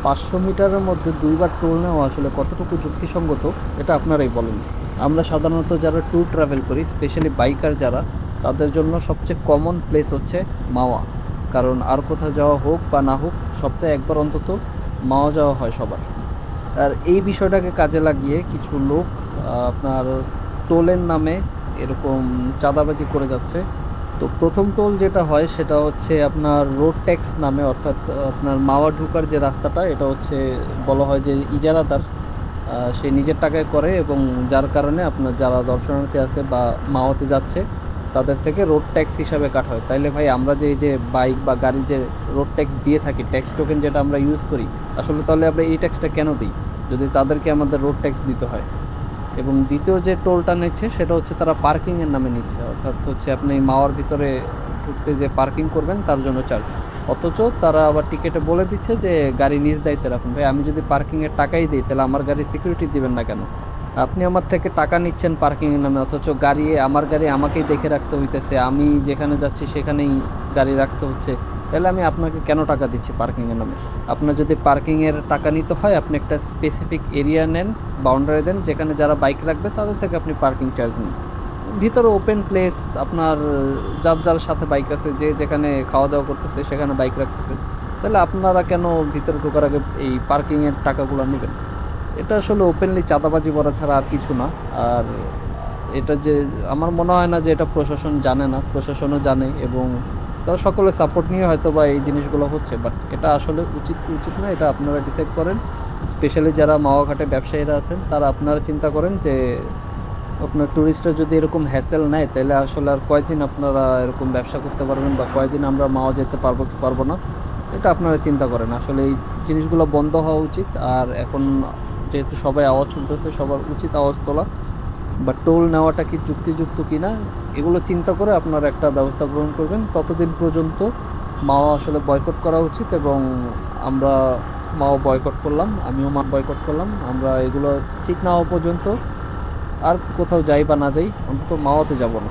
500 মিটারের মধ্যে 2বার টোল নেওয়া আসলে কতটুকু যুক্তিসঙ্গত এটা আপনারাই বলেন। আমরা সাধারণত যারা ট্যুর ট্রাভেল করি, স্পেশালি বাইকার যারা, তাদের জন্য সবচেয়ে কমন প্লেস হচ্ছে মাওয়া। কারণ আর কোথাও যাওয়া হোক বা না হোক, সপ্তাহে একবার অন্তত মাওয়া যাওয়া হয় সবার। আর এই বিষয়টাকে কাজে লাগিয়ে কিছু লোক আপনার টোলের নামে এরকম চাঁদাবাজি করে যাচ্ছে। তো প্রথম টোল যেটা হয় সেটা হচ্ছে আপনার রোড ট্যাক্স নামে, অর্থাৎ আপনার মাওয়া ঢোকার যে রাস্তাটা, এটা হচ্ছে বলা হয় যে ইজারাদার সে নিজের টাকায় করে, এবং যার কারণে আপনার যারা দর্শনার্থী আছে বা মাওয়াতে যাচ্ছে তাদের থেকে রোড ট্যাক্স হিসাবে কাটা হয়। তাইলে ভাই আমরা যে এই যে বাইক বা গাড়ি যে রোড ট্যাক্স দিয়ে থাকি, ট্যাক্স টোকেন যেটা আমরা ইউজ করি, আসলে তাহলে আমরা এই ট্যাক্সটা কেন দিই যদি তাদেরকে আমাদের রোড ট্যাক্স দিতে হয়? এবং দ্বিতীয় যে টোলটা নিচ্ছে সেটা হচ্ছে তারা পার্কিংয়ের নামে নিচ্ছে, অর্থাৎ হচ্ছে আপনি মাওয়ার ভিতরে ঢুকতে যে পার্কিং করবেন তার জন্য চার্জ। অথচ তারা আবার টিকিটে বলে দিচ্ছে যে গাড়ি নিজ দায়িত্বে রাখুন। ভাই আমি যদি পার্কিংয়ের টাকাই দিই তাহলে আমার গাড়ি সিকিউরিটি দিবেন না কেন? আপনি আমার থেকে টাকা নিচ্ছেন পার্কিংয়ের নামে, অথচ আমার গাড়ি আমাকেই দেখে রাখতে হইতেছে, আমি যেখানে যাচ্ছি সেখানেই গাড়ি রাখতে হচ্ছে। তাহলে আমি আপনাকে কেন টাকা দিচ্ছি পার্কিংয়ের নামে? আপনার যদি পার্কিংয়ের টাকা নিতে হয়, আপনি একটা স্পেসিফিক এরিয়া নেন, বাউন্ডারি দেন, যেখানে যারা বাইক রাখবে তাদের থেকে আপনি পার্কিং চার্জ নিন। ভিতরে ওপেন প্লেস, আপনার যার যার সাথে বাইক আছে, যে যেখানে খাওয়া দাওয়া করতেছে সেখানে বাইক রাখতেছে, তাহলে আপনারা কেন ভিতরে ঢোকার আগে এই পার্কিংয়ের টাকাগুলো নেবেন? এটা আসলে ওপেনলি চাঁদাবাজি করা ছাড়া আর কিছু না। আর এটা যে আমার মনে হয় না যে এটা প্রশাসন জানে না, প্রশাসনও জানে, এবং তারা সকলে সাপোর্ট নিয়ে হয়তো বা এই জিনিসগুলো হচ্ছে। বাট এটা আসলে উচিত কি উচিত না, এটা আপনারা ডিসাইড করেন। স্পেশালি যারা মাওয়া ঘাটে ব্যবসায়ীরা আছেন, তারা আপনারা চিন্তা করেন যে আপনার ট্যুরিস্টরা যদি এরকম হ্যাসেল নেয় তাহলে আসলে আর কয়দিন আপনারা এরকম ব্যবসা করতে পারবেন, বা কয়দিন আমরা মাওয়া যেতে পারবো কি পারবো না, এটা আপনারা চিন্তা করেন। আসলে এই জিনিসগুলো বন্ধ হওয়া উচিত। আর এখন যেহেতু সবাই আওয়াজ শুনতেছে, সবার উচিত আওয়াজ তোলা। বা টোল নেওয়াটা কি যুক্তিযুক্ত কিনা, এগুলো চিন্তা করে আপনারা একটা ব্যবস্থা গ্রহণ করবেন। ততদিন পর্যন্ত মাওয়া আসলে বয়কট করা উচিত, এবং আমরা মাওয়া বয়কট করলাম, আমিও বয়কট করলাম। আমরা এগুলো ঠিক না হওয়া পর্যন্ত আর কোথাও যাই বা না যাই, অন্তত মাওয়াতে যাব না।